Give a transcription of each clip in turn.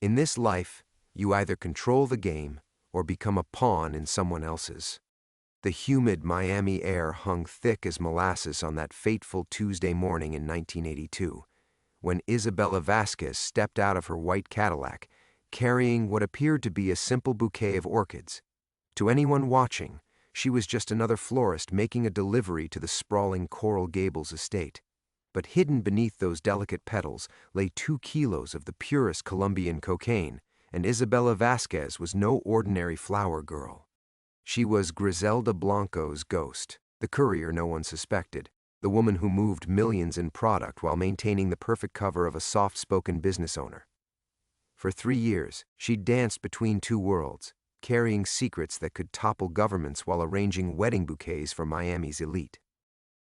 In this life, you either control the game or become a pawn in someone else's. The humid Miami air hung thick as molasses on that fateful Tuesday morning in 1982, when Isabella Vasquez stepped out of her white Cadillac, carrying what appeared to be a simple bouquet of orchids. To anyone watching, she was just another florist making a delivery to the sprawling Coral Gables estate. But hidden beneath those delicate petals lay 2 kilos of the purest Colombian cocaine, and Isabella Vasquez was no ordinary flower girl. She was Griselda Blanco's ghost, the courier no one suspected, the woman who moved millions in product while maintaining the perfect cover of a soft-spoken business owner. For 3 years, she danced between 2 worlds, carrying secrets that could topple governments while arranging wedding bouquets for Miami's elite.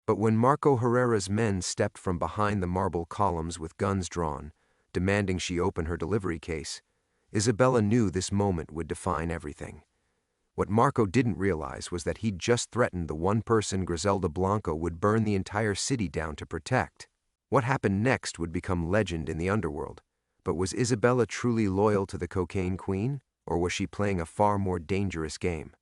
But when Marco Herrera's men stepped from behind the marble columns with guns drawn, demanding she open her delivery case, Isabella knew this moment would define everything. What Marco didn't realize was that he'd just threatened the one person Griselda Blanco would burn the entire city down to protect. What happened next would become legend in the underworld. But was Isabella truly loyal to the cocaine queen, or was she playing a far more dangerous game?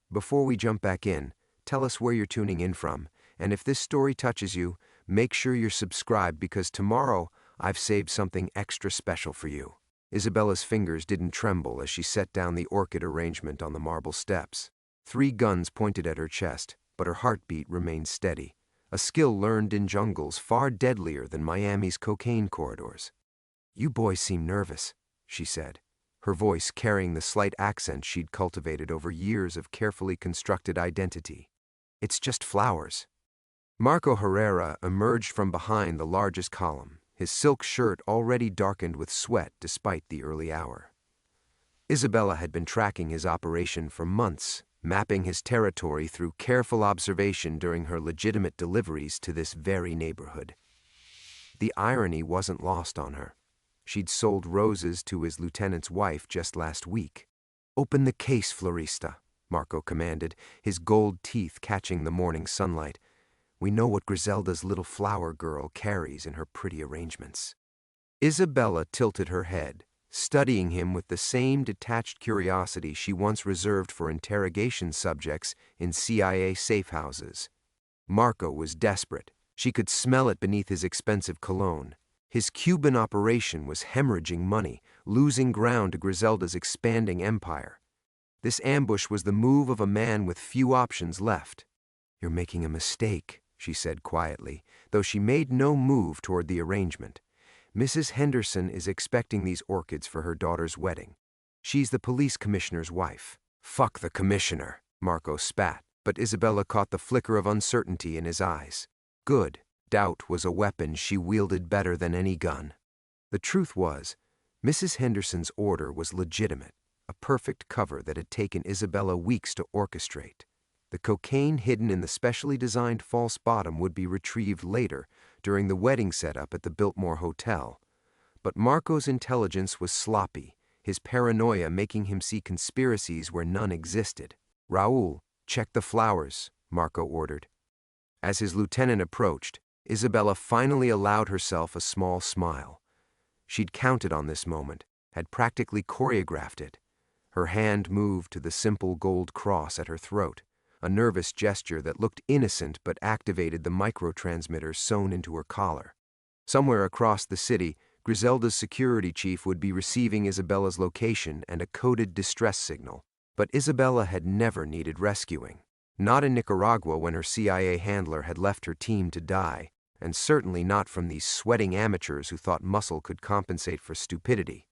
Before we jump back in, tell us where you're tuning in from, and if this story touches you, make sure you're subscribed because tomorrow I've saved something extra special for you. Isabella's fingers didn't tremble as she set down the orchid arrangement on the marble steps. 3 guns pointed at her chest, but her heartbeat remained steady, a skill learned in jungles far deadlier than Miami's cocaine corridors. "You boys seem nervous," she said, her voice carrying the slight accent she'd cultivated over years of carefully constructed identity. "It's just flowers." Marco Herrera emerged from behind the largest column, his silk shirt already darkened with sweat despite the early hour. Isabella had been tracking his operation for months, mapping his territory through careful observation during her legitimate deliveries to this very neighborhood. The irony wasn't lost on her. She'd sold roses to his lieutenant's wife just last week. "Open the case, Florista," Marco commanded, his gold teeth catching the morning sunlight. "We know what Griselda's little flower girl carries in her pretty arrangements." Isabella tilted her head, studying him with the same detached curiosity she once reserved for interrogation subjects in CIA safe houses. Marco was desperate. She could smell it beneath his expensive cologne. His Cuban operation was hemorrhaging money, losing ground to Griselda's expanding empire. This ambush was the move of a man with few options left. "You're making a mistake," she said quietly, though she made no move toward the arrangement. "Mrs. Henderson is expecting these orchids for her daughter's wedding. She's the police commissioner's wife." "Fuck the commissioner," Marco spat, but Isabella caught the flicker of uncertainty in his eyes. Good. Doubt was a weapon she wielded better than any gun. The truth was, Mrs. Henderson's order was legitimate, a perfect cover that had taken Isabella weeks to orchestrate. The cocaine hidden in the specially designed false bottom would be retrieved later, during the wedding setup at the Biltmore Hotel. But Marco's intelligence was sloppy, his paranoia making him see conspiracies where none existed. "Raul, check the flowers," Marco ordered. As his lieutenant approached, Isabella finally allowed herself a small smile. She'd counted on this moment, had practically choreographed it. Her hand moved to the simple gold cross at her throat, a nervous gesture that looked innocent but activated the microtransmitter sewn into her collar. Somewhere across the city, Griselda's security chief would be receiving Isabella's location and a coded distress signal. But Isabella had never needed rescuing. Not in Nicaragua when her CIA handler had left her team to die, and certainly not from these sweating amateurs who thought muscle could compensate for stupidity.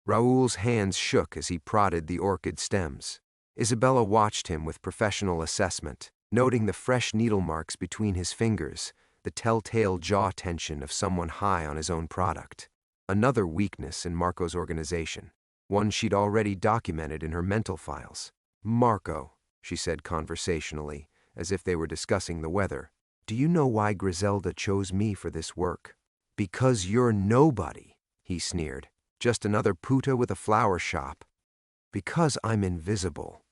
Raul's hands shook as he prodded the orchid stems. Isabella watched him with professional assessment, noting the fresh needle marks between his fingers, the telltale jaw tension of someone high on his own product. Another weakness in Marco's organization, one she'd already documented in her mental files. "Marco," she said conversationally, as if they were discussing the weather, "do you know why Griselda chose me for this work?" "Because you're nobody," he sneered. "Just another puta with a flower shop." "Because I'm invisible,"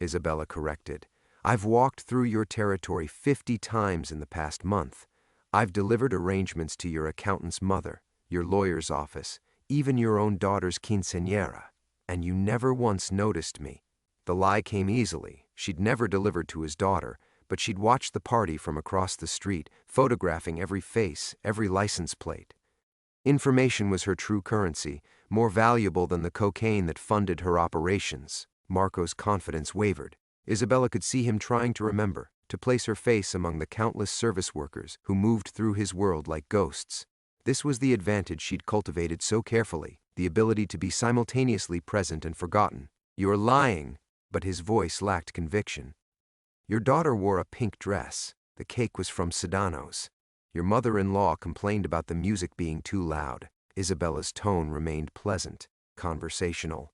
Isabella corrected. "I've walked through your territory 50 times in the past month. I've delivered arrangements to your accountant's mother, your lawyer's office, even your own daughter's quinceañera, and you never once noticed me." The lie came easily. She'd never delivered to his daughter, but she'd watched the party from across the street, photographing every face, every license plate. Information was her true currency, more valuable than the cocaine that funded her operations. Marco's confidence wavered. Isabella could see him trying to remember, to place her face among the countless service workers who moved through his world like ghosts. This was the advantage she'd cultivated so carefully, the ability to be simultaneously present and forgotten. "You're lying," but his voice lacked conviction. "Your daughter wore a pink dress. The cake was from Sedano's. Your mother-in-law complained about the music being too loud." Isabella's tone remained pleasant, conversational.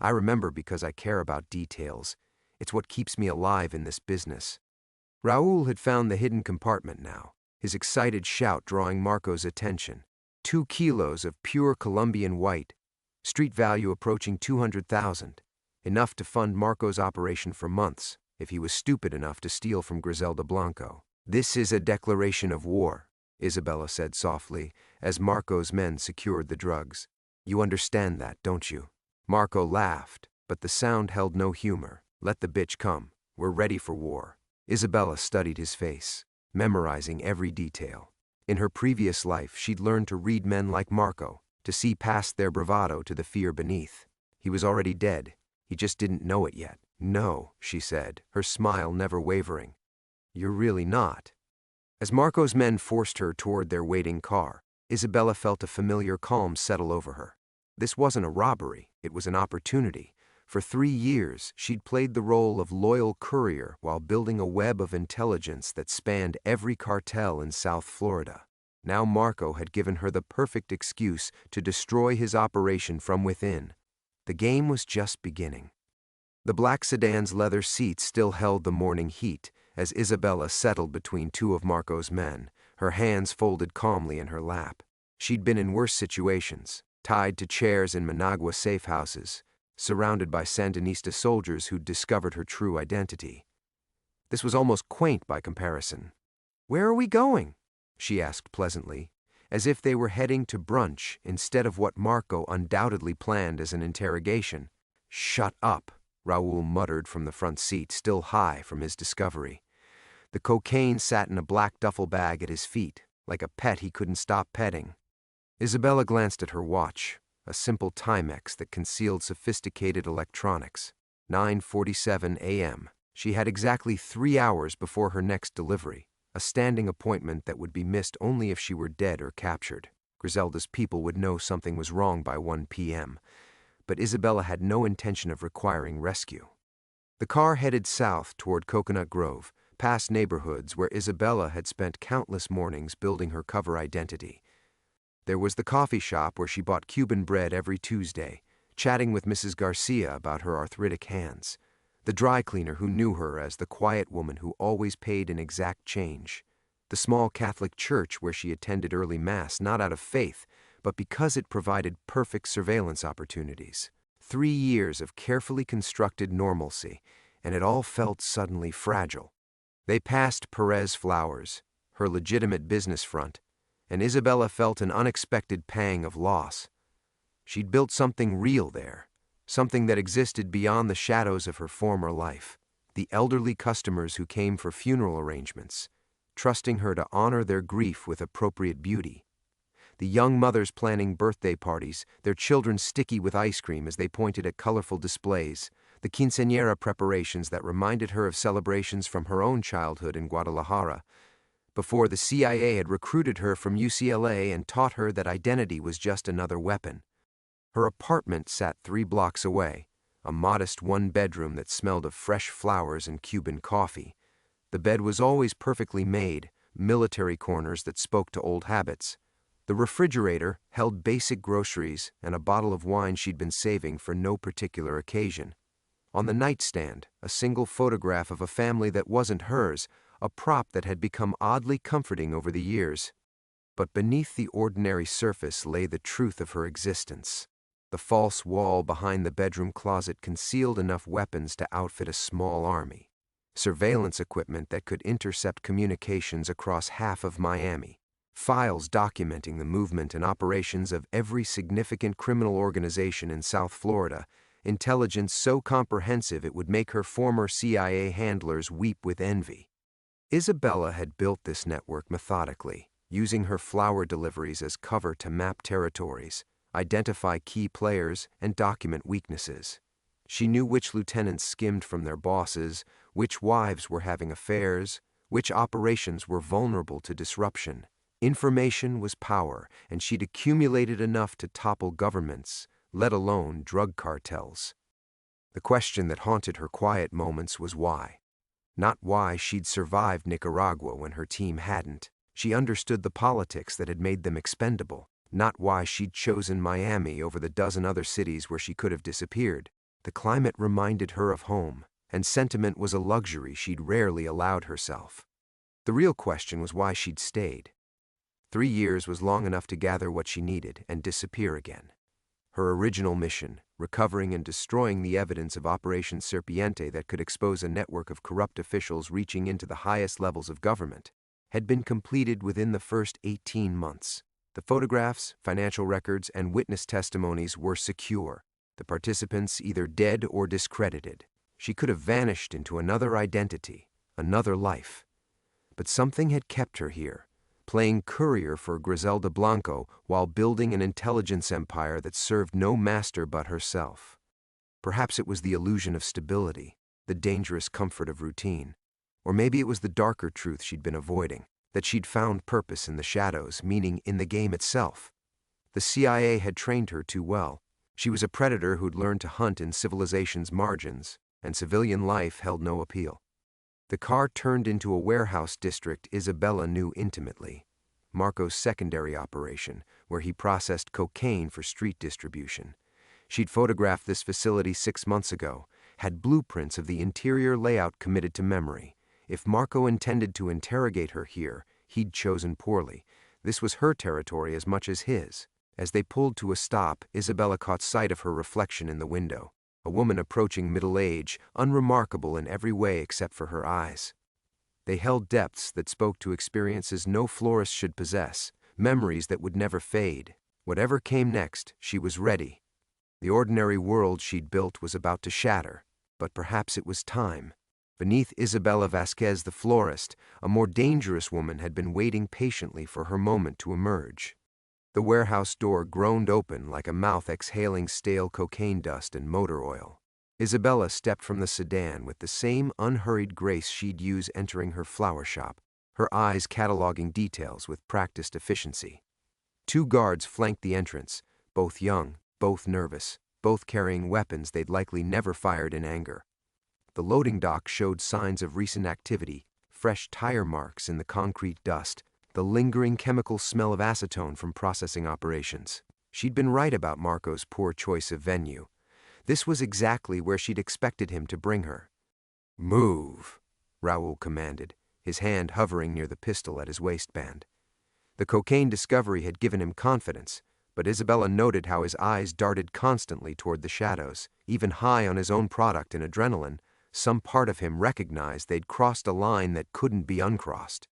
"I remember because I care about details. It's what keeps me alive in this business." Raúl had found the hidden compartment now, his excited shout drawing Marco's attention. 2 kilos of pure Colombian white, street value approaching 200,000, enough to fund Marco's operation for months, if he was stupid enough to steal from Griselda Blanco. "This is a declaration of war," Isabella said softly, as Marco's men secured the drugs. "You understand that, don't you?" Marco laughed, but the sound held no humor. "Let the bitch come. We're ready for war." Isabella studied his face, memorizing every detail. In her previous life, she'd learned to read men like Marco, to see past their bravado to the fear beneath. He was already dead. He just didn't know it yet. "No," she said, her smile never wavering. "You're really not." As Marco's men forced her toward their waiting car, Isabella felt a familiar calm settle over her. This wasn't a robbery, it was an opportunity. For 3 years, she'd played the role of loyal courier while building a web of intelligence that spanned every cartel in South Florida. Now Marco had given her the perfect excuse to destroy his operation from within. The game was just beginning. The black sedan's leather seats still held the morning heat as Isabella settled between 2 of Marco's men, her hands folded calmly in her lap. She'd been in worse situations, tied to chairs in Managua safe houses, surrounded by Sandinista soldiers who'd discovered her true identity. This was almost quaint by comparison. "Where are we going?" she asked pleasantly, as if they were heading to brunch instead of what Marco undoubtedly planned as an interrogation. "Shut up," Raúl muttered from the front seat, still high from his discovery. The cocaine sat in a black duffel bag at his feet, like a pet he couldn't stop petting. Isabella glanced at her watch, a simple Timex that concealed sophisticated electronics. 9:47 a.m. She had exactly 3 hours before her next delivery, a standing appointment that would be missed only if she were dead or captured. Griselda's people would know something was wrong by 1 p.m., but Isabella had no intention of requiring rescue. The car headed south toward Coconut Grove, past neighborhoods where Isabella had spent countless mornings building her cover identity. There was the coffee shop where she bought Cuban bread every Tuesday, chatting with Mrs. Garcia about her arthritic hands. The dry cleaner who knew her as the quiet woman who always paid in exact change. The small Catholic church where she attended early mass not out of faith, but because it provided perfect surveillance opportunities. 3 years of carefully constructed normalcy, and it all felt suddenly fragile. They passed Perez Flowers, her legitimate business front, and Isabella felt an unexpected pang of loss. She'd built something real there, something that existed beyond the shadows of her former life. The elderly customers who came for funeral arrangements, trusting her to honor their grief with appropriate beauty. The young mothers planning birthday parties, their children sticky with ice cream as they pointed at colorful displays. The quinceañera preparations that reminded her of celebrations from her own childhood in Guadalajara, before the CIA had recruited her from UCLA and taught her that identity was just another weapon. Her apartment sat 3 blocks away, a modest 1-bedroom that smelled of fresh flowers and Cuban coffee. The bed was always perfectly made, military corners that spoke to old habits. The refrigerator held basic groceries and a bottle of wine she'd been saving for no particular occasion. On the nightstand, a single photograph of a family that wasn't hers, a prop that had become oddly comforting over the years. But beneath the ordinary surface lay the truth of her existence. The false wall behind the bedroom closet concealed enough weapons to outfit a small army. Surveillance equipment that could intercept communications across half of Miami. files documenting the movement and operations of every significant criminal organization in South Florida, intelligence so comprehensive it would make her former CIA handlers weep with envy. Isabella had built this network methodically, using her flower deliveries as cover to map territories, identify key players, and document weaknesses. She knew which lieutenants skimmed from their bosses, which wives were having affairs, which operations were vulnerable to disruption. Information was power, and she'd accumulated enough to topple governments, let alone drug cartels. The question that haunted her quiet moments was why. Not why she'd survived Nicaragua when her team hadn't. She understood the politics that had made them expendable. Not why she'd chosen Miami over the dozen other cities where she could have disappeared. The climate reminded her of home, and sentiment was a luxury she'd rarely allowed herself. The real question was why she'd stayed. 3 years was long enough to gather what she needed and disappear again. Her original mission, recovering and destroying the evidence of Operation Serpiente that could expose a network of corrupt officials reaching into the highest levels of government, had been completed within the first 18 months. The photographs, financial records, and witness testimonies were secure, the participants either dead or discredited. She could have vanished into another identity, another life. But something had kept her here, playing courier for Griselda Blanco while building an intelligence empire that served no master but herself. Perhaps it was the illusion of stability, the dangerous comfort of routine. Or maybe it was the darker truth she'd been avoiding, that she'd found purpose in the shadows, meaning in the game itself. The CIA had trained her too well. She was a predator who'd learned to hunt in civilization's margins, and civilian life held no appeal. The car turned into a warehouse district Isabella knew intimately, Marco's secondary operation, where he processed cocaine for street distribution. She'd photographed this facility 6 months ago, had blueprints of the interior layout committed to memory. If Marco intended to interrogate her here, he'd chosen poorly. This was her territory as much as his. As they pulled to a stop, Isabella caught sight of her reflection in the window. A woman approaching middle age, unremarkable in every way except for her eyes. They held depths that spoke to experiences no florist should possess, memories that would never fade. Whatever came next, she was ready. The ordinary world she'd built was about to shatter, but perhaps it was time. Beneath Isabella Vasquez the florist, a more dangerous woman had been waiting patiently for her moment to emerge. The warehouse door groaned open like a mouth exhaling stale cocaine dust and motor oil. Isabella stepped from the sedan with the same unhurried grace she'd use entering her flower shop, her eyes cataloging details with practiced efficiency. 2 guards flanked the entrance, both young, both nervous, both carrying weapons they'd likely never fired in anger. The loading dock showed signs of recent activity, fresh tire marks in the concrete dust, the lingering chemical smell of acetone from processing operations. She'd been right about Marco's poor choice of venue. This was exactly where she'd expected him to bring her. "Move," Raoul commanded, his hand hovering near the pistol at his waistband. The cocaine discovery had given him confidence, but Isabella noted how his eyes darted constantly toward the shadows. Even high on his own product and adrenaline, some part of him recognized they'd crossed a line that couldn't be uncrossed.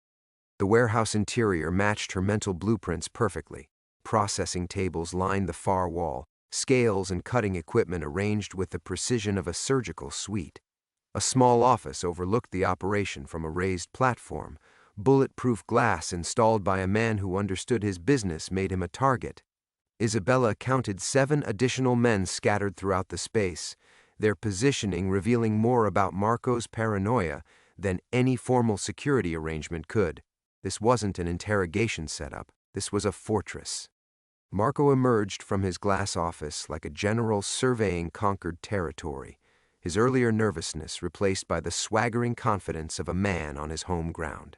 The warehouse interior matched her mental blueprints perfectly. Processing tables lined the far wall, scales and cutting equipment arranged with the precision of a surgical suite. A small office overlooked the operation from a raised platform. Bulletproof glass installed by a man who understood his business made him a target. Isabella counted 7 additional men scattered throughout the space, their positioning revealing more about Marco's paranoia than any formal security arrangement could. This wasn't an interrogation setup. This was a fortress. Marco emerged from his glass office like a general surveying conquered territory, his earlier nervousness replaced by the swaggering confidence of a man on his home ground.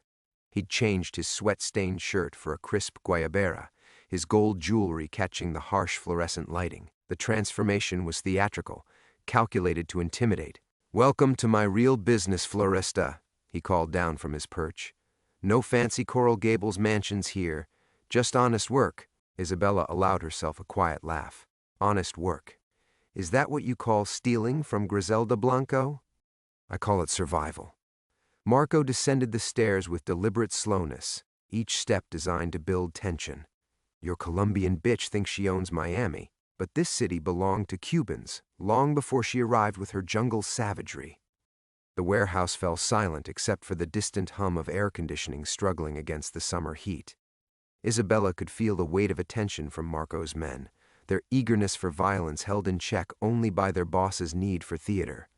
He'd changed his sweat-stained shirt for a crisp guayabera, his gold jewelry catching the harsh fluorescent lighting. The transformation was theatrical, calculated to intimidate. "Welcome to my real business, Floresta," he called down from his perch. "No fancy Coral Gables mansions here, just honest work." Isabella allowed herself a quiet laugh. "Honest work. Is that what you call stealing from Griselda Blanco?" "I call it survival." Marco descended the stairs with deliberate slowness, each step designed to build tension. Your Colombian bitch thinks she owns Miami, but this city belonged to Cubans long before she arrived with her jungle savagery. The warehouse fell silent except for the distant hum of air conditioning struggling against the summer heat. Isabella could feel the weight of attention from Marco's men, their eagerness for violence held in check only by their boss's need for theater.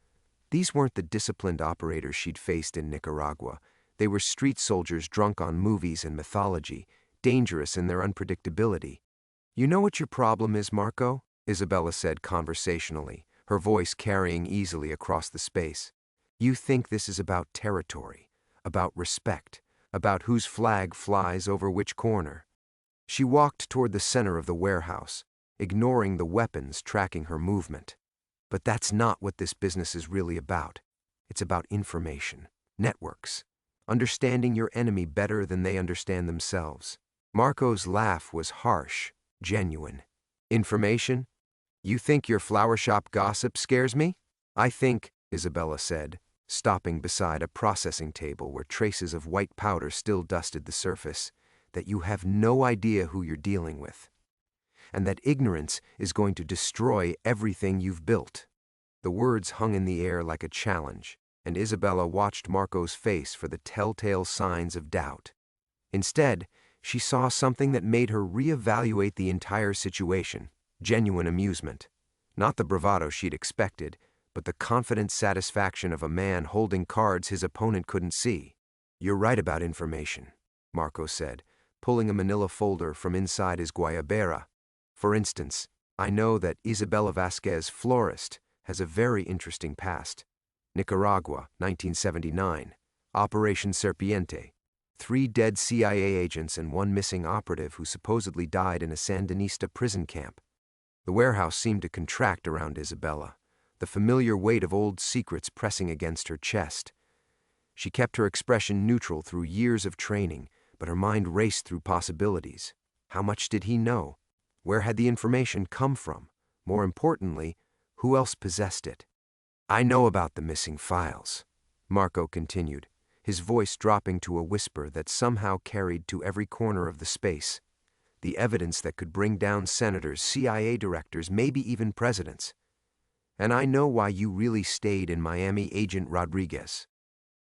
These weren't the disciplined operators she'd faced in Nicaragua. They were street soldiers drunk on movies and mythology, dangerous in their unpredictability. "You know what your problem is, Marco?" Isabella said conversationally, her voice carrying easily across the space. "You think this is about territory, about respect, about whose flag flies over which corner." She walked toward the center of the warehouse, ignoring the weapons tracking her movement. "But that's not what this business is really about. It's about information, networks, understanding your enemy better than they understand themselves." Marco's laugh was harsh, genuine. "Information? You think your flower shop gossip scares me?" "I think," Isabella said, stopping beside a processing table where traces of white powder still dusted the surface, "that you have no idea who you're dealing with, and that ignorance is going to destroy everything you've built." The words hung in the air like a challenge, and Isabella watched Marco's face for the telltale signs of doubt. Instead, she saw something that made her reevaluate the entire situation: genuine amusement. Not the bravado she'd expected, but the confident satisfaction of a man holding cards his opponent couldn't see. "You're right about information," Marco said, pulling a manila folder from inside his guayabera. "For instance, I know that Isabella Vasquez, florist, has a very interesting past. Nicaragua, 1979. Operation Serpiente. 3 dead CIA agents and 1 missing operative who supposedly died in a Sandinista prison camp." The warehouse seemed to contract around Isabella, the familiar weight of old secrets pressing against her chest. She kept her expression neutral through years of training, but her mind raced through possibilities. How much did he know? Where had the information come from? More importantly, who else possessed it? "I know about the missing files," Marco continued, his voice dropping to a whisper that somehow carried to every corner of the space. "The evidence that could bring down senators, CIA directors, maybe even presidents. And I know why you really stayed in Miami, Agent Rodriguez."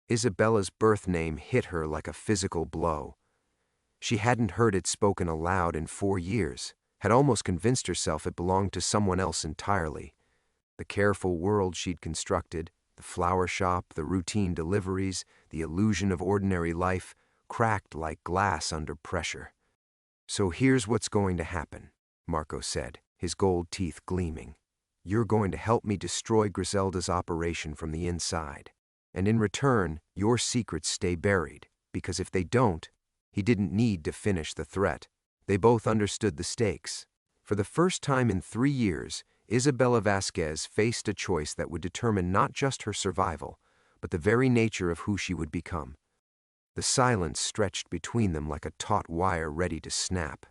Isabella's birth name hit her like a physical blow. She hadn't heard it spoken aloud in 4 years, had almost convinced herself it belonged to someone else entirely. The careful world she'd constructed, the flower shop, the routine deliveries, the illusion of ordinary life, cracked like glass under pressure. "So here's what's going to happen," Marco said, his gold teeth gleaming. "You're going to help me destroy Griselda's operation from the inside. And in return, your secrets stay buried, because if they don't," he didn't need to finish the threat. They both understood the stakes. For the first time in 3 years, Isabella Vasquez faced a choice that would determine not just her survival, but the very nature of who she would become. The silence stretched between them like a taut wire ready to snap.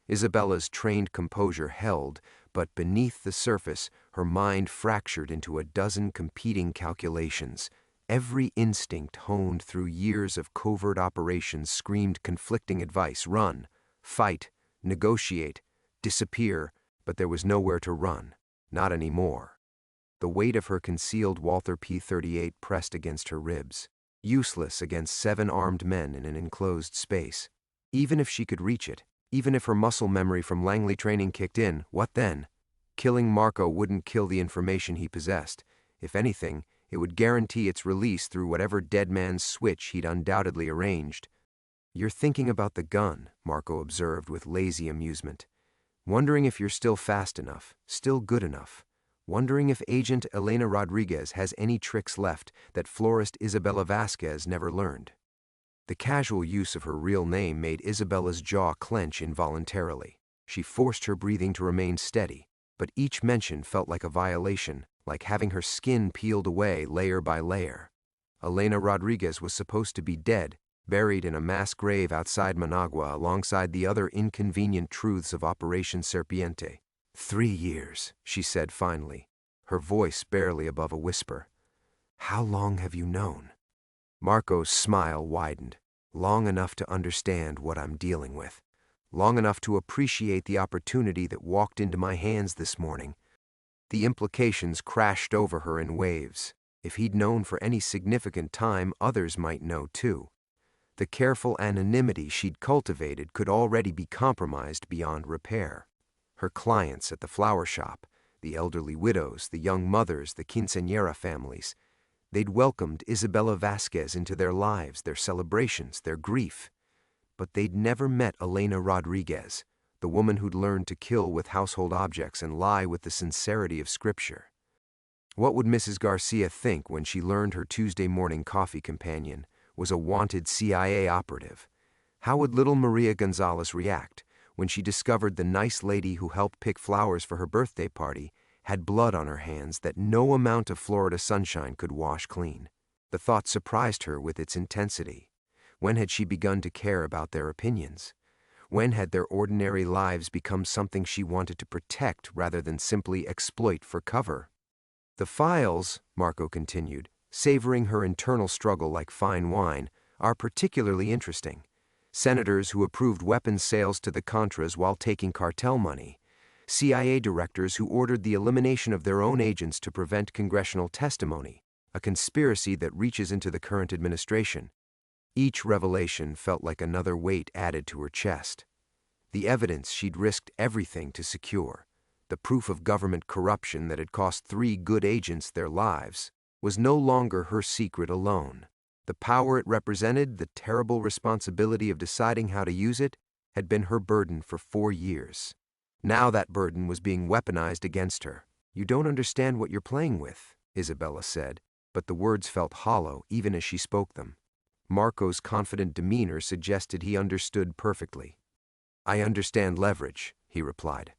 Isabella's trained composure held, but beneath the surface, her mind fractured into a dozen competing calculations. Every instinct honed through years of covert operations screamed conflicting advice: run, fight, negotiate, disappear, but there was nowhere to run. Not anymore. The weight of her concealed Walther P-38 pressed against her ribs, useless against 7 armed men in an enclosed space. Even if she could reach it, even if her muscle memory from Langley training kicked in, what then? Killing Marco wouldn't kill the information he possessed. If anything, it would guarantee its release through whatever dead man's switch he'd undoubtedly arranged. "You're thinking about the gun," Marco observed with lazy amusement. "Wondering if you're still fast enough, still good enough. Wondering if Agent Elena Rodriguez has any tricks left that florist Isabella Vasquez never learned." The casual use of her real name made Isabella's jaw clench involuntarily. She forced her breathing to remain steady, but each mention felt like a violation, like having her skin peeled away layer by layer. Elena Rodriguez was supposed to be dead, buried in a mass grave outside Managua alongside the other inconvenient truths of Operation Serpiente. 3 years, she said finally, her voice barely above a whisper. "How long have you known?" Marco's smile widened. long enough to understand what I'm dealing with, long enough to appreciate the opportunity that walked into my hands this morning. The implications crashed over her in waves. If he'd known for any significant time, others might know too. The careful anonymity she'd cultivated could already be compromised beyond repair. Her clients at the flower shop, the elderly widows, the young mothers, the quinceañera families, they'd welcomed Isabella Vasquez into their lives, their celebrations, their grief. But they'd never met Elena Rodriguez, the woman who'd learned to kill with household objects and lie with the sincerity of Scripture. What would Mrs. Garcia think when she learned her Tuesday morning coffee companion was a wanted CIA operative? How would little Maria Gonzalez react when she discovered the nice lady who helped pick flowers for her birthday party had blood on her hands that no amount of Florida sunshine could wash clean? The thought surprised her with its intensity. When had she begun to care about their opinions? When had their ordinary lives become something she wanted to protect rather than simply exploit for cover? The files, Marco continued, savoring her internal struggle like fine wine, are particularly interesting. Senators who approved weapons sales to the Contras while taking cartel money, CIA directors who ordered the elimination of their own agents to prevent congressional testimony, a conspiracy that reaches into the current administration. Each revelation felt like another weight added to her chest. The evidence she'd risked everything to secure, the proof of government corruption that had cost 3 good agents their lives, was no longer her secret alone. The power it represented, the terrible responsibility of deciding how to use it, had been her burden for 4 years. Now that burden was being weaponized against her. "You don't understand what you're playing with," Isabella said, but the words felt hollow even as she spoke them. Marco's confident demeanor suggested he understood perfectly. "I understand leverage," he replied.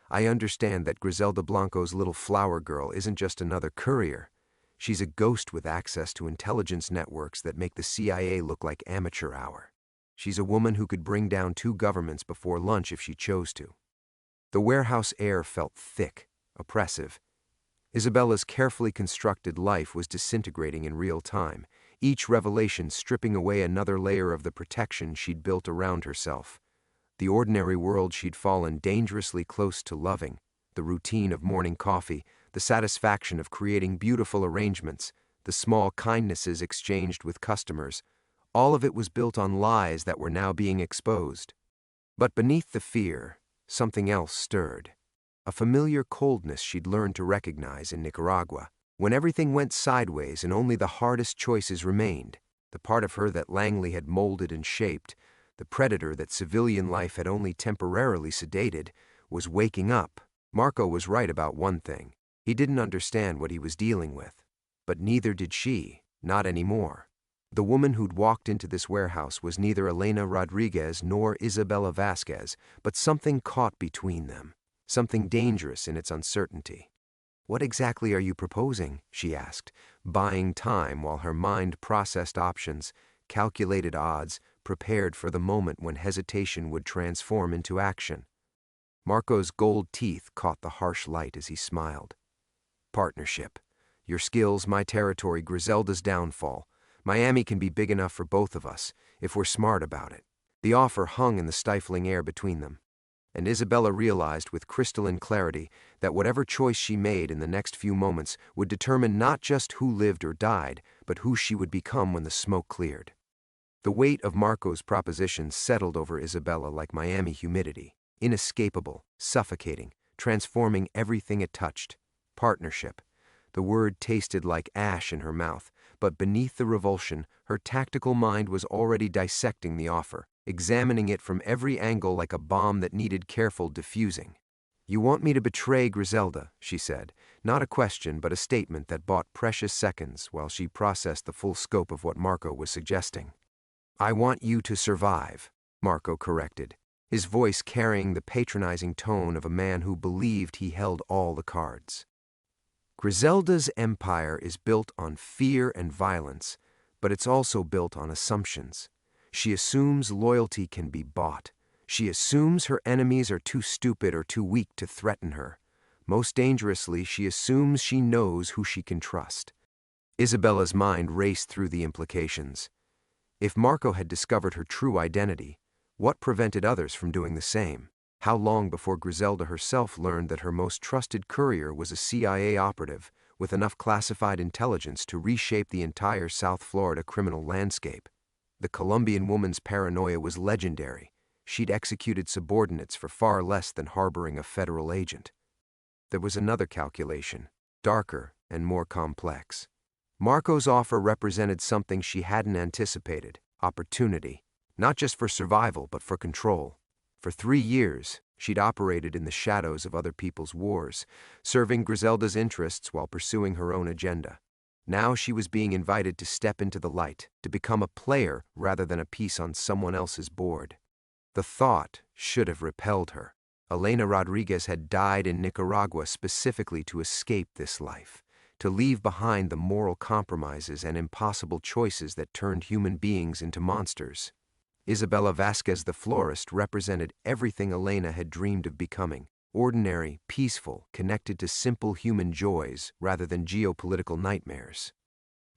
"I understand that Griselda Blanco's little flower girl isn't just another courier. She's a ghost with access to intelligence networks that make the CIA look like amateur hour. She's a woman who could bring down 2 governments before lunch if she chose to." The warehouse air felt thick, oppressive. Isabella's carefully constructed life was disintegrating in real time, each revelation stripping away another layer of the protection she'd built around herself. The ordinary world she'd fallen dangerously close to loving, the routine of morning coffee, the satisfaction of creating beautiful arrangements, the small kindnesses exchanged with customers, all of it was built on lies that were now being exposed. But beneath the fear, something else stirred. A familiar coldness she'd learned to recognize in Nicaragua, when everything went sideways and only the hardest choices remained. The part of her that Langley had molded and shaped, the predator that civilian life had only temporarily sedated, was waking up. Marco was right about one thing. He didn't understand what he was dealing with. But neither did she, not anymore. The woman who'd walked into this warehouse was neither Elena Rodriguez nor Isabella Vasquez, but something caught between them, something dangerous in its uncertainty. "What exactly are you proposing?" she asked, buying time while her mind processed options, calculated odds, prepared for the moment when hesitation would transform into action. Marco's gold teeth caught the harsh light as he smiled. "Partnership. Your skills, my territory, Griselda's downfall. Miami can be big enough for both of us, if we're smart about it." The offer hung in the stifling air between them, and Isabella realized with crystalline clarity that whatever choice she made in the next few moments would determine not just who lived or died, but who she would become when the smoke cleared. The weight of Marco's proposition settled over Isabella like Miami humidity, inescapable, suffocating, transforming everything it touched. Partnership. The word tasted like ash in her mouth, but beneath the revulsion, her tactical mind was already dissecting the offer, examining it from every angle like a bomb that needed careful diffusing. "You want me to betray Griselda," she said, not a question but a statement that bought precious seconds while she processed the full scope of what Marco was suggesting. "I want you to survive," Marco corrected, his voice carrying the patronizing tone of a man who believed he held all the cards. "Griselda's empire is built on fear and violence, but it's also built on assumptions. She assumes loyalty can be bought. She assumes her enemies are too stupid or too weak to threaten her. Most dangerously, she assumes she knows who she can trust." Isabella's mind raced through the implications. If Marco had discovered her true identity, what prevented others from doing the same? How long before Griselda herself learned that her most trusted courier was a CIA operative with enough classified intelligence to reshape the entire South Florida criminal landscape? The Colombian woman's paranoia was legendary. She'd executed subordinates for far less than harboring a federal agent. There was another calculation, darker and more complex. Marco's offer represented something she hadn't anticipated: opportunity, not just for survival but for control. For 3 years, she'd operated in the shadows of other people's wars, serving Griselda's interests while pursuing her own agenda. Now she was being invited to step into the light, to become a player rather than a piece on someone else's board. The thought should have repelled her. Elena Rodriguez had died in Nicaragua specifically to escape this life, to leave behind the moral compromises and impossible choices that turned human beings into monsters. Isabella Vasquez the florist represented everything Elena had dreamed of becoming: ordinary, peaceful, connected to simple human joys rather than geopolitical nightmares.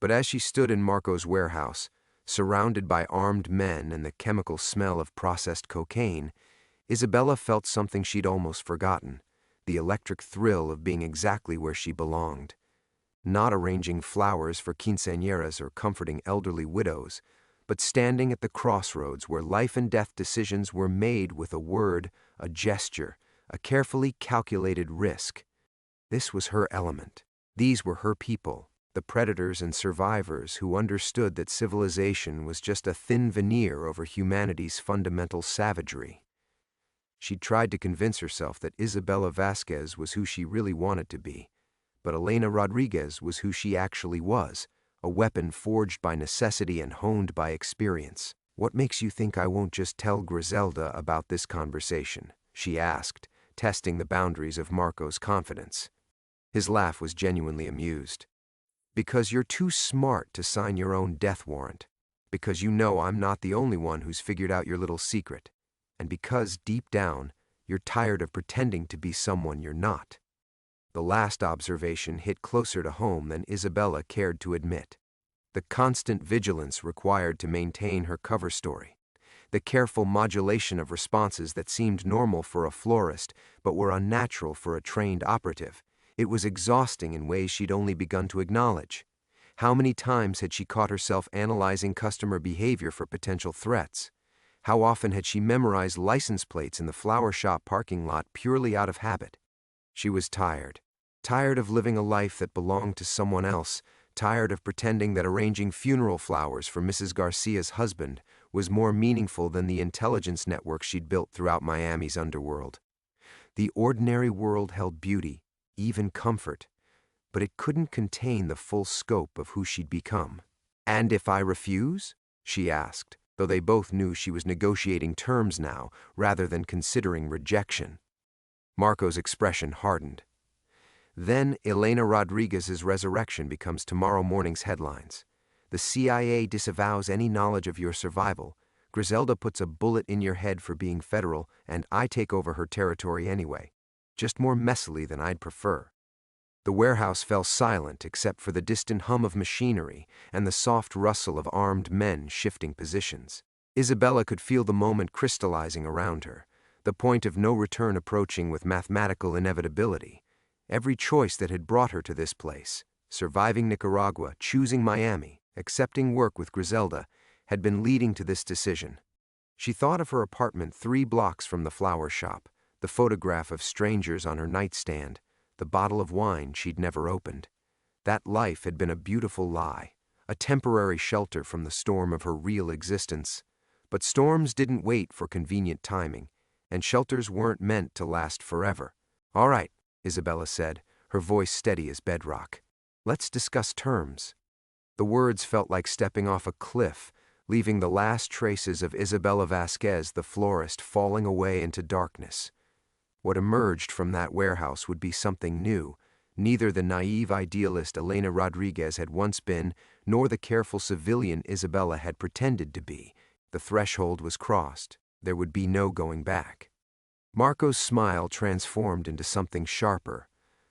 But as she stood in Marco's warehouse, surrounded by armed men and the chemical smell of processed cocaine, Isabella felt something she'd almost forgotten: the electric thrill of being exactly where she belonged. Not arranging flowers for quinceañeras or comforting elderly widows, but standing at the crossroads where life and death decisions were made with a word, a gesture, a carefully calculated risk. This was her element. These were her people, the predators and survivors who understood that civilization was just a thin veneer over humanity's fundamental savagery. She'd tried to convince herself that Isabella Vasquez was who she really wanted to be, but Elena Rodriguez was who she actually was, a weapon forged by necessity and honed by experience. "What makes you think I won't just tell Griselda about this conversation?" she asked, testing the boundaries of Marco's confidence. His laugh was genuinely amused. "Because you're too smart to sign your own death warrant. Because you know I'm not the only one who's figured out your little secret. And because, deep down, you're tired of pretending to be someone you're not." The last observation hit closer to home than Isabella cared to admit. The constant vigilance required to maintain her cover story. The careful modulation of responses that seemed normal for a florist but were unnatural for a trained operative. It was exhausting in ways she'd only begun to acknowledge. How many times had she caught herself analyzing customer behavior for potential threats? How often had she memorized license plates in the flower shop parking lot purely out of habit? She was tired. Tired of living a life that belonged to someone else. Tired of pretending that arranging funeral flowers for Mrs. Garcia's husband was more meaningful than the intelligence network she'd built throughout Miami's underworld. The ordinary world held beauty, even comfort, but it couldn't contain the full scope of who she'd become. "And if I refuse?" she asked, though they both knew she was negotiating terms now rather than considering rejection. Marco's expression hardened. "Then Elena Rodriguez's resurrection becomes tomorrow morning's headlines. The CIA disavows any knowledge of your survival. Griselda puts a bullet in your head for being federal, and I take over her territory anyway. Just more messily than I'd prefer." The warehouse fell silent except for the distant hum of machinery and the soft rustle of armed men shifting positions. Isabella could feel the moment crystallizing around her, the point of no return approaching with mathematical inevitability. Every choice that had brought her to this place, surviving Nicaragua, choosing Miami, accepting work with Griselda, had been leading to this decision. She thought of her apartment 3 blocks from the flower shop, the photograph of strangers on her nightstand, the bottle of wine she'd never opened. That life had been a beautiful lie, a temporary shelter from the storm of her real existence. But storms didn't wait for convenient timing, and shelters weren't meant to last forever. "All right," Isabella said, her voice steady as bedrock. "Let's discuss terms." The words felt like stepping off a cliff, leaving the last traces of Isabella Vasquez the florist falling away into darkness. What emerged from that warehouse would be something new, neither the naive idealist Elena Rodriguez had once been, nor the careful civilian Isabella had pretended to be. The threshold was crossed. There would be no going back. Marco's smile transformed into something sharper,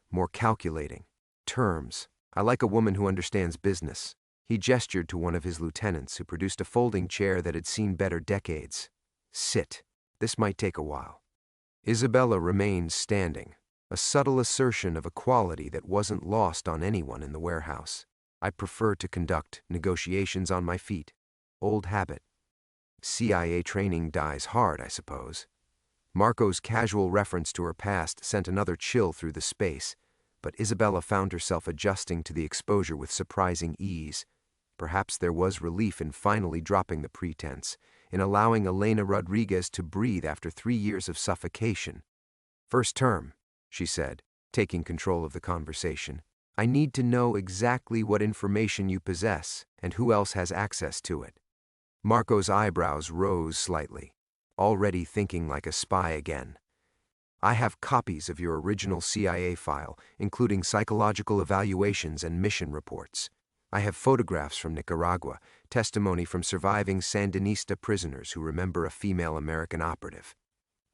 more calculating. "Terms. I like a woman who understands business." He gestured to one of his lieutenants, who produced a folding chair that had seen better decades. Sit. This might take a while. Isabella remained standing, a subtle assertion of a quality that wasn't lost on anyone in the warehouse. I prefer to conduct negotiations on my feet. Old habit. CIA training dies hard, I suppose. Marco's casual reference to her past sent another chill through the space, but Isabella found herself adjusting to the exposure with surprising ease. Perhaps there was relief in finally dropping the pretense, in allowing Elena Rodriguez to breathe after 3 years of suffocation. "First term," she said, taking control of the conversation. "I need to know exactly what information you possess and who else has access to it." Marco's eyebrows rose slightly, already thinking like a spy again. "I have copies of your original CIA file, including psychological evaluations and mission reports. I have photographs from Nicaragua, testimony from surviving Sandinista prisoners who remember a female American operative.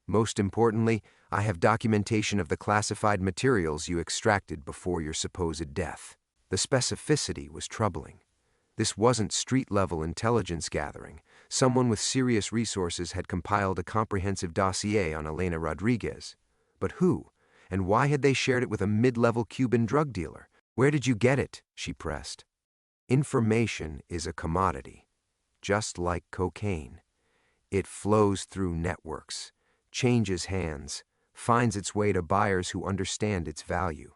Most importantly, I have documentation of the classified materials you extracted before your supposed death." The specificity was troubling. This wasn't street-level intelligence gathering. Someone with serious resources had compiled a comprehensive dossier on Elena Rodriguez. But who? And why had they shared it with a mid-level Cuban drug dealer? "Where did you get it?" she pressed. "Information is a commodity, just like cocaine. It flows through networks, changes hands, finds its way to buyers who understand its value."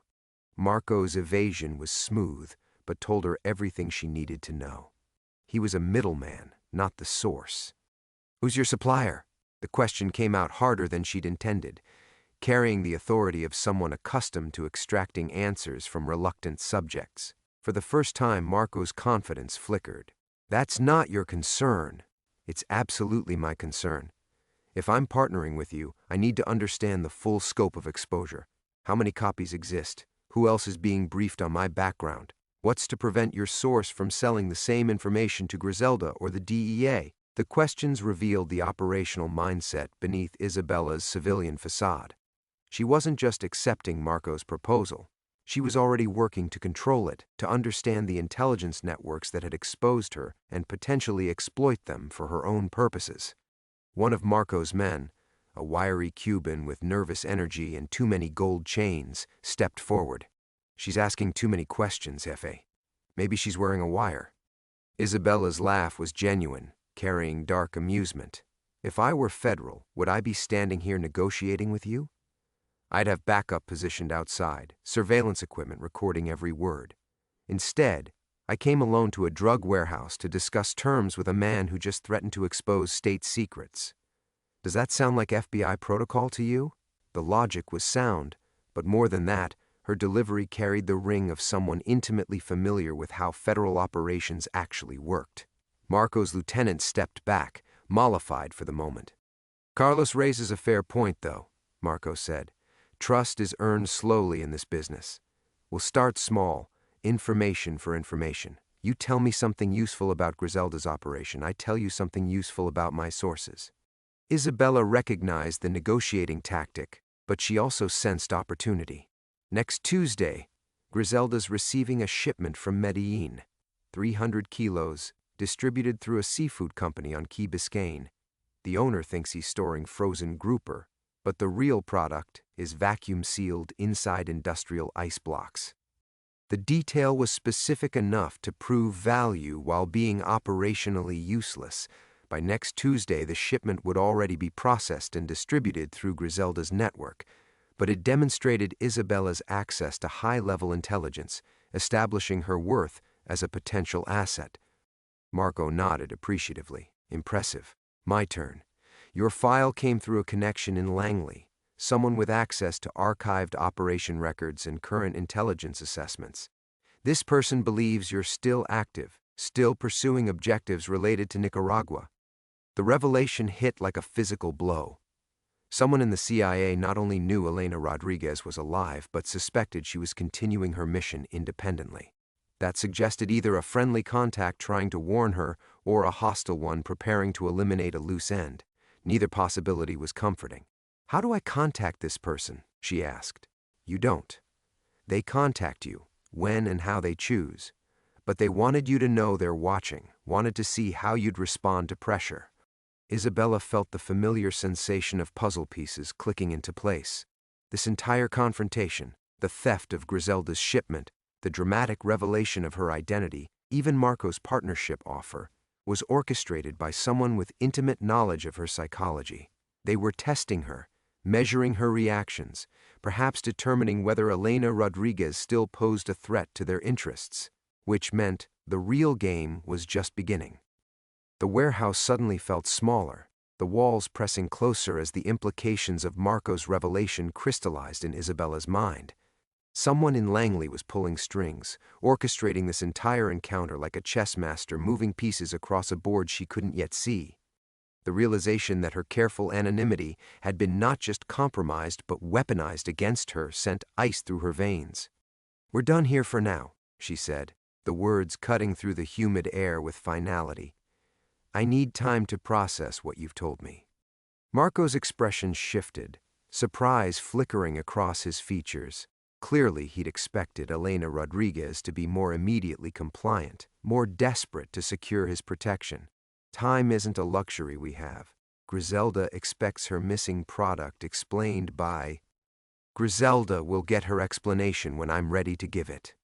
Marco's evasion was smooth, but told her everything she needed to know. He was a middleman, not the source. "Who's your supplier?" The question came out harder than she'd intended, carrying the authority of someone accustomed to extracting answers from reluctant subjects. For the first time, Marco's confidence flickered. "That's not your concern." "It's absolutely my concern. If I'm partnering with you, I need to understand the full scope of exposure. How many copies exist? Who else is being briefed on my background? What's to prevent your source from selling the same information to Griselda or the DEA?" The questions revealed the operational mindset beneath Isabella's civilian facade. She wasn't just accepting Marco's proposal. She was already working to control it, to understand the intelligence networks that had exposed her and potentially exploit them for her own purposes. One of Marco's men, a wiry Cuban with nervous energy and too many gold chains, stepped forward. "She's asking too many questions, Jefe. Maybe she's wearing a wire." Isabella's laugh was genuine, carrying dark amusement. "If I were federal, would I be standing here negotiating with you? I'd have backup positioned outside, surveillance equipment recording every word. Instead, I came alone to a drug warehouse to discuss terms with a man who just threatened to expose state secrets. Does that sound like FBI protocol to you?" The logic was sound, but more than that, her delivery carried the ring of someone intimately familiar with how federal operations actually worked. Marco's lieutenant stepped back, mollified for the moment. "Carlos raises a fair point, though," Marco said. "Trust is earned slowly in this business. We'll start small, information for information. You tell me something useful about Griselda's operation, I tell you something useful about my sources." Isabella recognized the negotiating tactic, but she also sensed opportunity. Next Tuesday, Griselda's receiving a shipment from Medellin, 300 kilos, distributed through a seafood company on Key Biscayne. The owner thinks he's storing frozen grouper, but the real product is vacuum-sealed inside industrial ice blocks. The detail was specific enough to prove value while being operationally useless. By next Tuesday, the shipment would already be processed and distributed through Griselda's network, but it demonstrated Isabella's access to high-level intelligence, establishing her worth as a potential asset. Marco nodded appreciatively. "Impressive. My turn. Your file came through a connection in Langley, someone with access to archived operation records and current intelligence assessments. This person believes you're still active, still pursuing objectives related to Nicaragua." The revelation hit like a physical blow. Someone in the CIA not only knew Elena Rodriguez was alive, but suspected she was continuing her mission independently. That suggested either a friendly contact trying to warn her or a hostile one preparing to eliminate a loose end. Neither possibility was comforting. "How do I contact this person?" she asked. "You don't. They contact you, when and how they choose. But they wanted you to know they're watching, wanted to see how you'd respond to pressure. Isabella felt the familiar sensation of puzzle pieces clicking into place. This entire confrontation, the theft of Griselda's shipment, the dramatic revelation of her identity, even Marco's partnership offer, was orchestrated by someone with intimate knowledge of her psychology. They were testing her, measuring her reactions, perhaps determining whether Elena Rodriguez still posed a threat to their interests, which meant the real game was just beginning. The warehouse suddenly felt smaller, the walls pressing closer as the implications of Marco's revelation crystallized in Isabella's mind. Someone in Langley was pulling strings, orchestrating this entire encounter like a chess master moving pieces across a board she couldn't yet see. The realization that her careful anonymity had been not just compromised but weaponized against her sent ice through her veins. "We're done here for now," she said, the words cutting through the humid air with finality. "I need time to process what you've told me." Marco's expression shifted, surprise flickering across his features. Clearly, he'd expected Elena Rodriguez to be more immediately compliant, more desperate to secure his protection. Time isn't a luxury we have. Griselda expects her missing product explained by... Griselda will get her explanation when I'm ready to give it.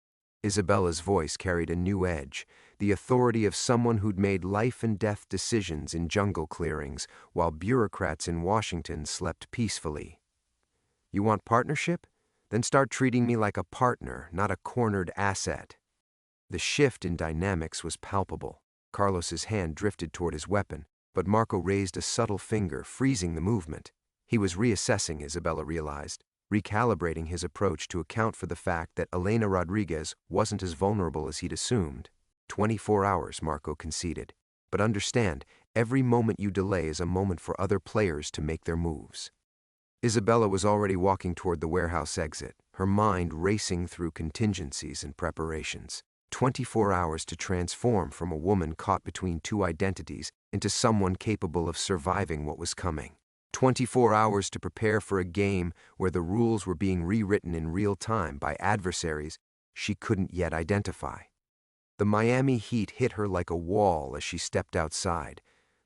Isabella's voice carried a new edge, the authority of someone who'd made life-and-death decisions in jungle clearings while bureaucrats in Washington slept peacefully. "You want partnership? Then start treating me like a partner, not a cornered asset." The shift in dynamics was palpable. Carlos's hand drifted toward his weapon, but Marco raised a subtle finger, freezing the movement. He was reassessing, Isabella realized, recalibrating his approach to account for the fact that Elena Rodriguez wasn't as vulnerable as he'd assumed. 24 hours, Marco conceded. But understand, every moment you delay is a moment for other players to make their moves. Isabella was already walking toward the warehouse exit, her mind racing through contingencies and preparations. 24 hours to transform from a woman caught between two identities into someone capable of surviving what was coming. 24 hours to prepare for a game where the rules were being rewritten in real time by adversaries she couldn't yet identify. The Miami heat hit her like a wall as she stepped outside,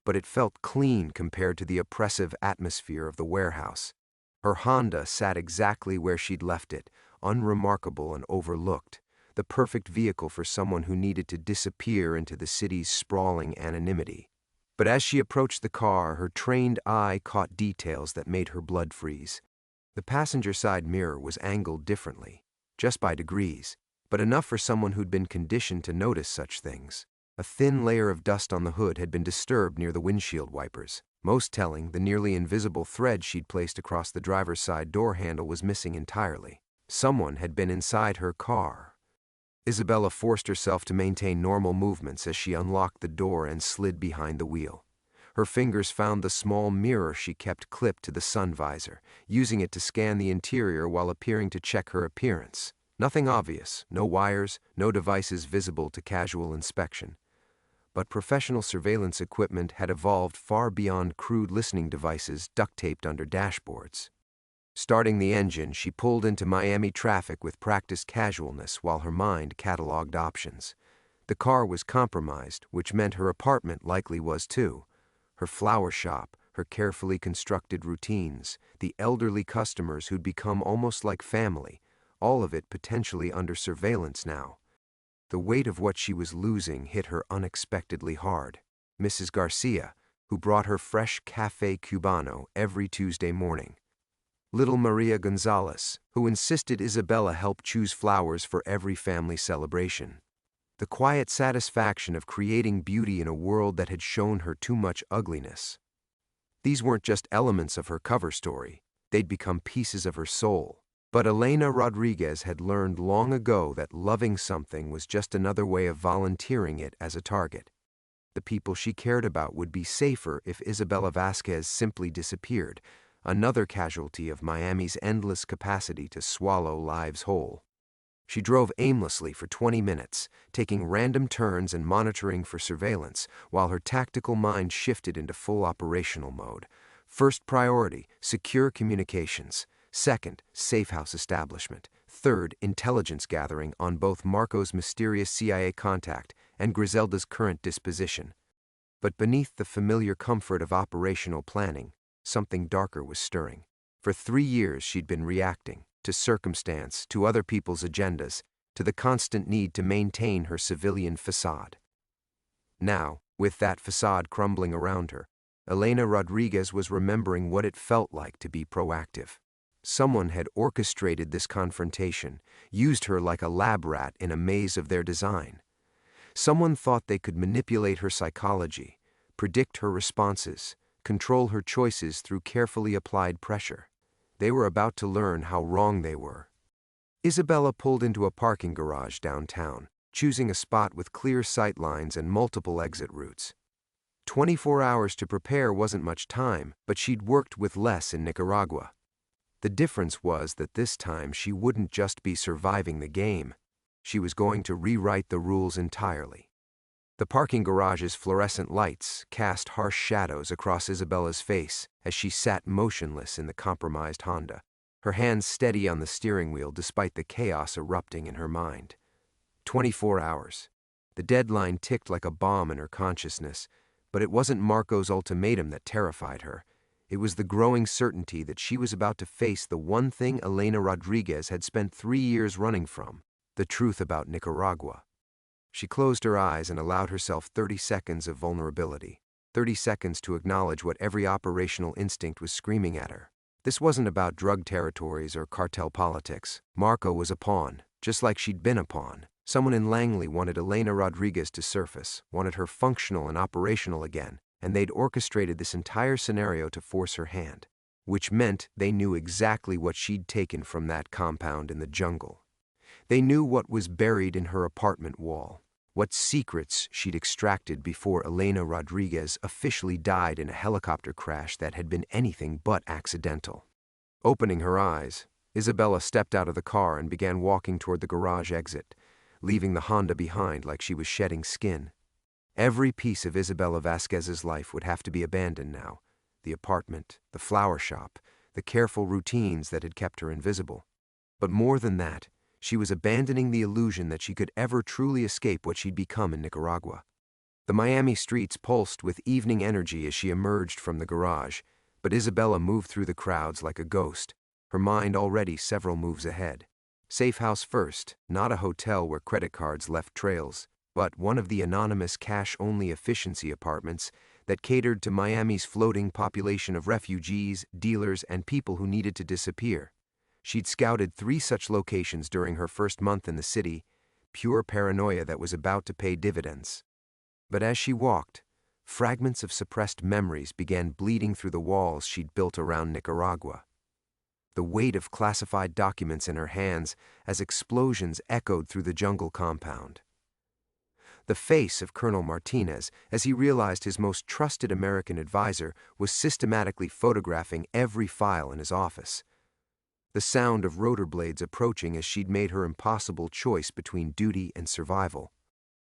but it felt clean compared to the oppressive atmosphere of the warehouse. Her Honda sat exactly where she'd left it, unremarkable and overlooked, the perfect vehicle for someone who needed to disappear into the city's sprawling anonymity. But as she approached the car, her trained eye caught details that made her blood freeze. The passenger side mirror was angled differently, just by degrees, but enough for someone who'd been conditioned to notice such things. A thin layer of dust on the hood had been disturbed near the windshield wipers. Most telling, the nearly invisible thread she'd placed across the driver's side door handle was missing entirely. Someone had been inside her car. Isabella forced herself to maintain normal movements as she unlocked the door and slid behind the wheel. Her fingers found the small mirror she kept clipped to the sun visor, using it to scan the interior while appearing to check her appearance. Nothing obvious, no wires, no devices visible to casual inspection. But professional surveillance equipment had evolved far beyond crude listening devices duct-taped under dashboards. Starting the engine, she pulled into Miami traffic with practiced casualness while her mind cataloged options. The car was compromised, which meant her apartment likely was too. Her flower shop, her carefully constructed routines, the elderly customers who'd become almost like family, all of it potentially under surveillance now. The weight of what she was losing hit her unexpectedly hard. Mrs. Garcia, who brought her fresh Café Cubano every Tuesday morning. Little Maria Gonzalez, who insisted Isabella help choose flowers for every family celebration. The quiet satisfaction of creating beauty in a world that had shown her too much ugliness. These weren't just elements of her cover story, they'd become pieces of her soul. But Elena Rodriguez had learned long ago that loving something was just another way of volunteering it as a target. The people she cared about would be safer if Isabella Vasquez simply disappeared, another casualty of Miami's endless capacity to swallow lives whole. She drove aimlessly for 20 minutes, taking random turns and monitoring for surveillance, while her tactical mind shifted into full operational mode. First priority, secure communications. Second, safe house establishment. Third, intelligence gathering on both Marco's mysterious CIA contact and Griselda's current disposition. But beneath the familiar comfort of operational planning, something darker was stirring. For 3 years she'd been reacting to circumstance, to other people's agendas, to the constant need to maintain her civilian facade. Now, with that facade crumbling around her, Elena Rodriguez was remembering what it felt like to be proactive. Someone had orchestrated this confrontation, used her like a lab rat in a maze of their design. Someone thought they could manipulate her psychology, predict her responses, control her choices through carefully applied pressure. They were about to learn how wrong they were. Isabella pulled into a parking garage downtown, choosing a spot with clear sight lines and multiple exit routes. 24 hours to prepare wasn't much time, but she'd worked with less in Nicaragua. The difference was that this time she wouldn't just be surviving the game. She was going to rewrite the rules entirely. The parking garage's fluorescent lights cast harsh shadows across Isabella's face as she sat motionless in the compromised Honda, her hands steady on the steering wheel despite the chaos erupting in her mind. 24 hours. The deadline ticked like a bomb in her consciousness, but it wasn't Marco's ultimatum that terrified her. It was the growing certainty that she was about to face the one thing Elena Rodriguez had spent 3 years running from, the truth about Nicaragua. She closed her eyes and allowed herself 30 seconds of vulnerability, 30 seconds to acknowledge what every operational instinct was screaming at her. This wasn't about drug territories or cartel politics. Marco was a pawn, just like she'd been a pawn. Someone in Langley wanted Elena Rodriguez to surface, wanted her functional and operational again, and they'd orchestrated this entire scenario to force her hand, which meant they knew exactly what she'd taken from that compound in the jungle. They knew what was buried in her apartment wall, what secrets she'd extracted before Elena Rodriguez officially died in a helicopter crash that had been anything but accidental. Opening her eyes, Isabella stepped out of the car and began walking toward the garage exit, leaving the Honda behind like she was shedding skin. Every piece of Isabella Vasquez's life would have to be abandoned now. The apartment, the flower shop, the careful routines that had kept her invisible. But more than that, she was abandoning the illusion that she could ever truly escape what she'd become in Nicaragua. The Miami streets pulsed with evening energy as she emerged from the garage, but Isabella moved through the crowds like a ghost, her mind already several moves ahead. Safe house first, not a hotel where credit cards left trails, but one of the anonymous cash-only efficiency apartments that catered to Miami's floating population of refugees, dealers, and people who needed to disappear. She'd scouted 3 such locations during her first month in the city, pure paranoia that was about to pay dividends. But as she walked, fragments of suppressed memories began bleeding through the walls she'd built around Nicaragua. The weight of classified documents in her hands as explosions echoed through the jungle compound. The face of Colonel Martinez, as he realized his most trusted American advisor was systematically photographing every file in his office. The sound of rotor blades approaching as she'd made her impossible choice between duty and survival.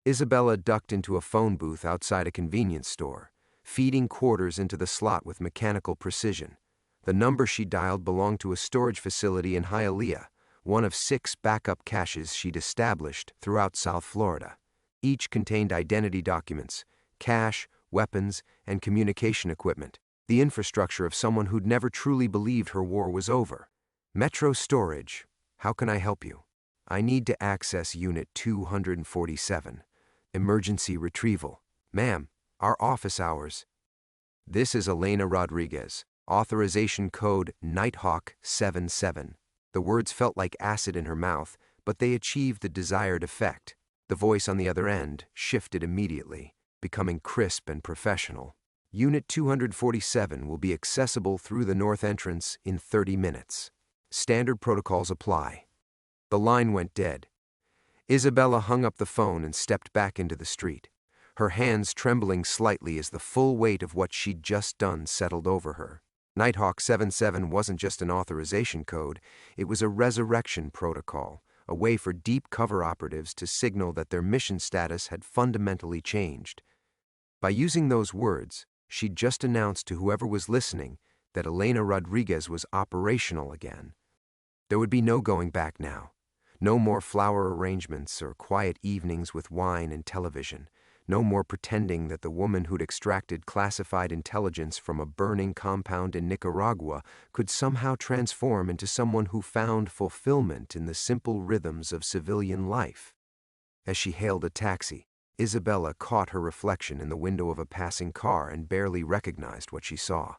Isabella ducked into a phone booth outside a convenience store, feeding quarters into the slot with mechanical precision. The number she dialed belonged to a storage facility in Hialeah, one of 6 backup caches she'd established throughout South Florida. Each contained identity documents, cash, weapons, and communication equipment, the infrastructure of someone who'd never truly believed her war was over. Metro Storage, how can I help you? I need to access Unit 247. Emergency retrieval. Ma'am, our office hours. This is Elena Rodriguez. Authorization code Nighthawk 77. The words felt like acid in her mouth, but they achieved the desired effect. The voice on the other end shifted immediately, becoming crisp and professional. Unit 247 will be accessible through the north entrance in 30 minutes. Standard protocols apply. The line went dead. Isabella hung up the phone and stepped back into the street, her hands trembling slightly as the full weight of what she'd just done settled over her. Nighthawk 77 wasn't just an authorization code, it was a resurrection protocol, a way for deep cover operatives to signal that their mission status had fundamentally changed. By using those words, she'd just announced to whoever was listening that Elena Rodriguez was operational again. There would be no going back now. No more flower arrangements or quiet evenings with wine and television. No more pretending that the woman who'd extracted classified intelligence from a burning compound in Nicaragua could somehow transform into someone who found fulfillment in the simple rhythms of civilian life. As she hailed a taxi, Isabella caught her reflection in the window of a passing car and barely recognized what she saw.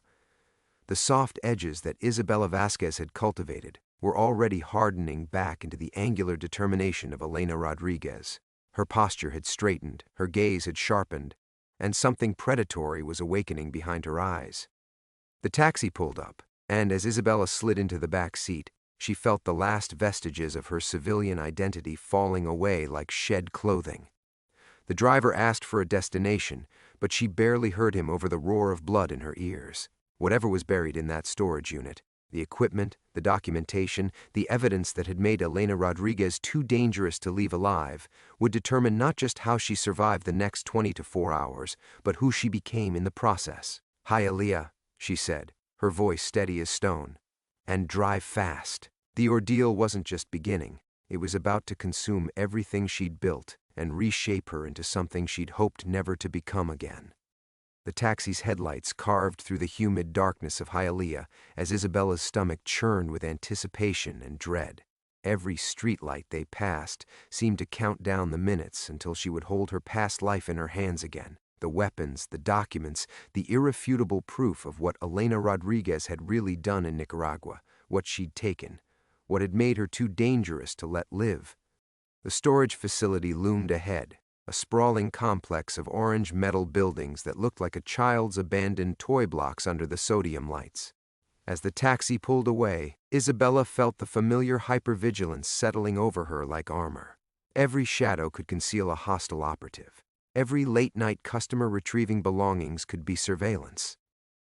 The soft edges that Isabella Vasquez had cultivated were already hardening back into the angular determination of Elena Rodriguez. Her posture had straightened, her gaze had sharpened, and something predatory was awakening behind her eyes. The taxi pulled up, and as Isabella slid into the back seat, she felt the last vestiges of her civilian identity falling away like shed clothing. The driver asked for a destination, but she barely heard him over the roar of blood in her ears. Whatever was buried in that storage unit, the equipment, the documentation, the evidence that had made Elena Rodriguez too dangerous to leave alive, would determine not just how she survived the next 24 hours, but who she became in the process. "Hialeah," she said, her voice steady as stone. "And drive fast." The ordeal wasn't just beginning. It was about to consume everything she'd built and reshape her into something she'd hoped never to become again. The taxi's headlights carved through the humid darkness of Hialeah as Isabella's stomach churned with anticipation and dread. Every streetlight they passed seemed to count down the minutes until she would hold her past life in her hands again. The weapons, the documents, the irrefutable proof of what Elena Rodriguez had really done in Nicaragua, what she'd taken, what had made her too dangerous to let live. The storage facility loomed ahead, a sprawling complex of orange metal buildings that looked like a child's abandoned toy blocks under the sodium lights. As the taxi pulled away, Isabella felt the familiar hypervigilance settling over her like armor. Every shadow could conceal a hostile operative. Every late-night customer retrieving belongings could be surveillance.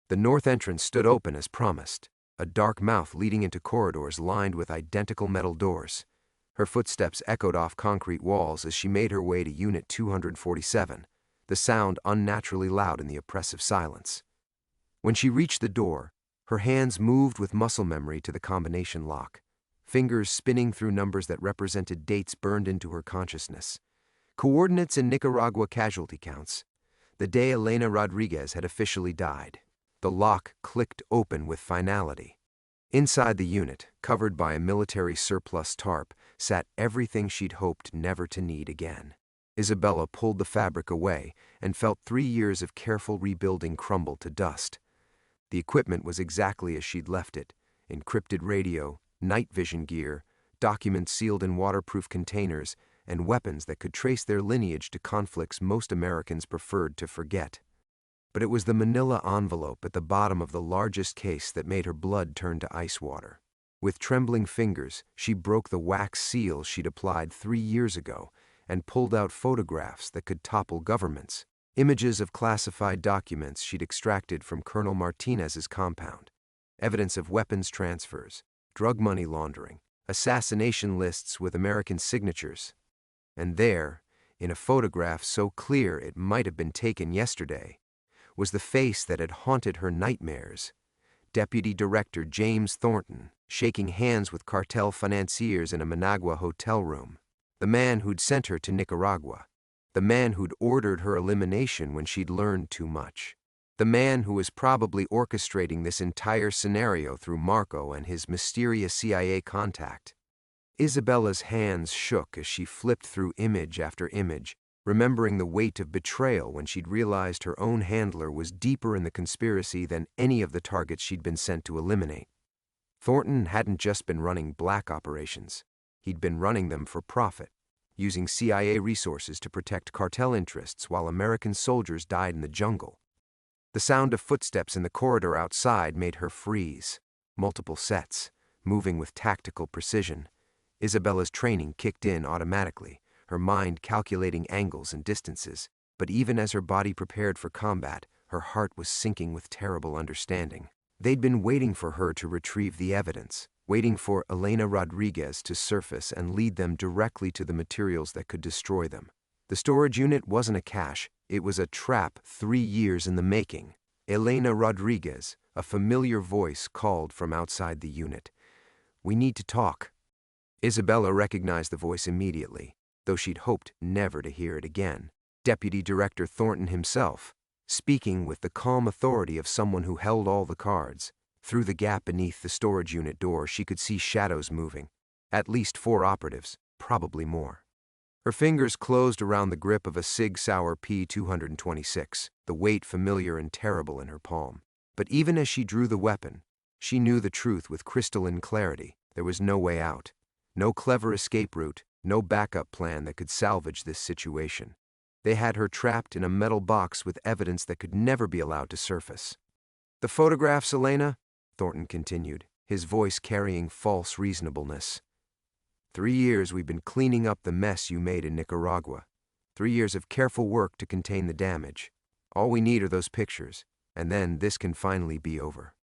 The north entrance stood open as promised, a dark mouth leading into corridors lined with identical metal doors. Her footsteps echoed off concrete walls as she made her way to Unit 247, the sound unnaturally loud in the oppressive silence. When she reached the door, her hands moved with muscle memory to the combination lock, fingers spinning through numbers that represented dates burned into her consciousness. Coordinates and Nicaragua casualty counts. The day Elena Rodriguez had officially died. The lock clicked open with finality. Inside the unit, covered by a military surplus tarp, sat everything she'd hoped never to need again. Isabella pulled the fabric away and felt 3 years of careful rebuilding crumble to dust. The equipment was exactly as she'd left it: encrypted radio, night vision gear, documents sealed in waterproof containers, and weapons that could trace their lineage to conflicts most Americans preferred to forget. But it was the manila envelope at the bottom of the largest case that made her blood turn to ice water. With trembling fingers, she broke the wax seal she'd applied 3 years ago and pulled out photographs that could topple governments, images of classified documents she'd extracted from Colonel Martinez's compound, evidence of weapons transfers, drug money laundering, assassination lists with American signatures. And there, in a photograph so clear it might have been taken yesterday, was the face that had haunted her nightmares: Deputy Director James Thornton, shaking hands with cartel financiers in a Managua hotel room. The man who'd sent her to Nicaragua. The man who'd ordered her elimination when she'd learned too much. The man who was probably orchestrating this entire scenario through Marco and his mysterious CIA contact. Isabella's hands shook as she flipped through image after image, remembering the weight of betrayal when she'd realized her own handler was deeper in the conspiracy than any of the targets she'd been sent to eliminate. Thornton hadn't just been running black operations. He'd been running them for profit, using CIA resources to protect cartel interests while American soldiers died in the jungle. The sound of footsteps in the corridor outside made her freeze. Multiple sets, moving with tactical precision. Isabella's training kicked in automatically, her mind calculating angles and distances, but even as her body prepared for combat, her heart was sinking with terrible understanding. They'd been waiting for her to retrieve the evidence, waiting for Elena Rodriguez to surface and lead them directly to the materials that could destroy them. The storage unit wasn't a cache, it was a trap 3 years in the making. Elena Rodriguez, A familiar voice called from outside the unit. "We need to talk." Isabella recognized the voice immediately, though she'd hoped never to hear it again. Deputy Director Thornton himself, speaking with the calm authority of someone who held all the cards. Through the gap beneath the storage unit door, she could see shadows moving. At least 4 operatives, probably more. Her fingers closed around the grip of a Sig Sauer P226, the weight familiar and terrible in her palm. But even as she drew the weapon, she knew the truth with crystalline clarity. There was no way out. No clever escape route, no backup plan that could salvage this situation. They had her trapped in a metal box with evidence that could never be allowed to surface. "The photographs, Elena?" Thornton continued, his voice carrying false reasonableness. 3 years we've been cleaning up the mess you made in Nicaragua. 3 years of careful work to contain the damage. All we need are those pictures, and then this can finally be over.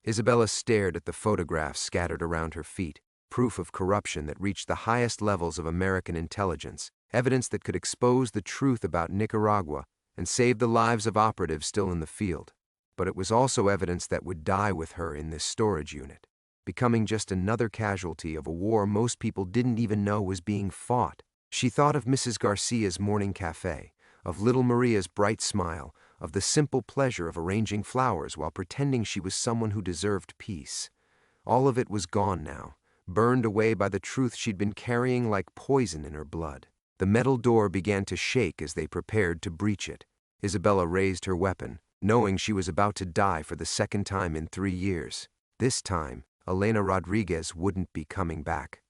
Isabella stared at the photographs scattered around her feet, proof of corruption that reached the highest levels of American intelligence, evidence that could expose the truth about Nicaragua and save the lives of operatives still in the field. But it was also evidence that would die with her in this storage unit, becoming just another casualty of a war most people didn't even know was being fought. She thought of Mrs. Garcia's morning cafe, of little Maria's bright smile, of the simple pleasure of arranging flowers while pretending she was someone who deserved peace. All of it was gone now, burned away by the truth she'd been carrying like poison in her blood. The metal door began to shake as they prepared to breach it. Isabella raised her weapon, knowing she was about to die for the second time in 3 years. This time, Elena Rodriguez wouldn't be coming back.